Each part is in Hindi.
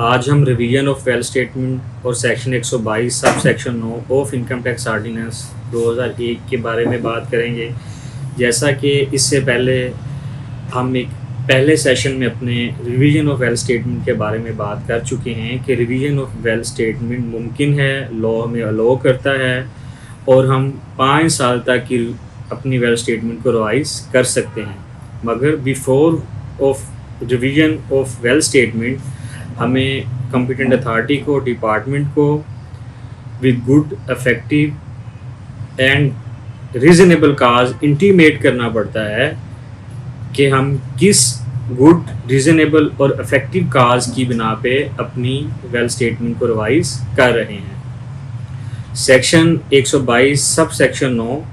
आज हम रिवीजन ऑफ वेल स्टेटमेंट और section 122 sub section 9 of income tax ordinance 2001 के बारे में बात करेंगे। जैसा कि इससे पहले हम एक पहले सेशन में अपने रिवीजन ऑफ वेल स्टेटमेंट के बारे में बात कर चुके हैं कि रिवीजन ऑफ वेल स्टेटमेंट मुमकिन है, लॉ हमें अलाउ करता है और हम 5 साल तक की अपनी वेल स्टेटमेंट को रिवाइज कर सकते हैं। मगर before of revision of wealth statement हमें कॉम्पिटेंट अथॉरिटी को, डिपार्टमेंट को with good, effective and reasonable cause intimate करना पड़ता है कि हम किस गुड, रीज़नेबल और इफेक्टिव काज की बिना पे अपनी वेल स्टेटमेंट को रिवाइज कर रहे हैं। Section 122 sub section 9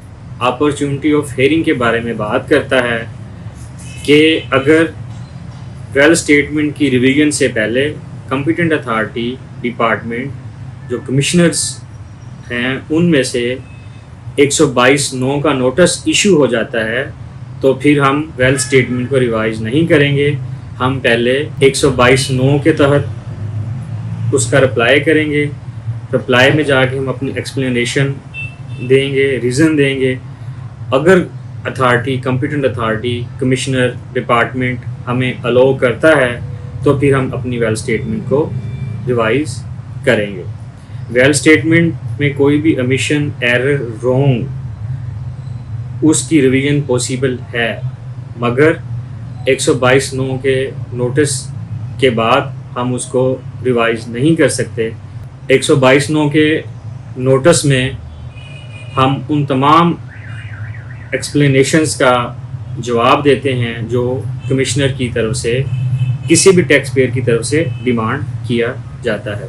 opportunity of hearing के बारे में बात करता है कि अगर वेल स्टेटमेंट की रिवीजन से पहले कॉम्पिटेंट अथॉरिटी, डिपार्टमेंट जो कमिश्नर्स हैं उनमें से 122(9) का नोटिस इशू हो जाता है तो फिर हम वेल स्टेटमेंट को रिवाइज नहीं करेंगे। हम पहले 122(9) के तहत उसका रिप्लाई करेंगे। रिप्लाई में जाके हम अपनी एक्सप्लेनेशन देंगे, रीज़न देंगे। अगर authority, competent authority, commissioner, department हमें अलाउ करता है तो फिर हम अपनी वेल स्टेटमेंट को रिवाइज करेंगे। वेल स्टेटमेंट में कोई भी ओमिशन, एरर, रॉन्ग उसकी रिवीजन पॉसिबल है, मगर 122(9) के नोटिस के बाद हम उसको रिवाइज नहीं कर सकते। 122(9) के नोटिस में हम उन तमाम एक्सप्लेनेशंस का जवाब देते हैं जो कमिश्नर की तरफ से, किसी भी टैक्स पेयर की तरफ से डिमांड किया जाता है।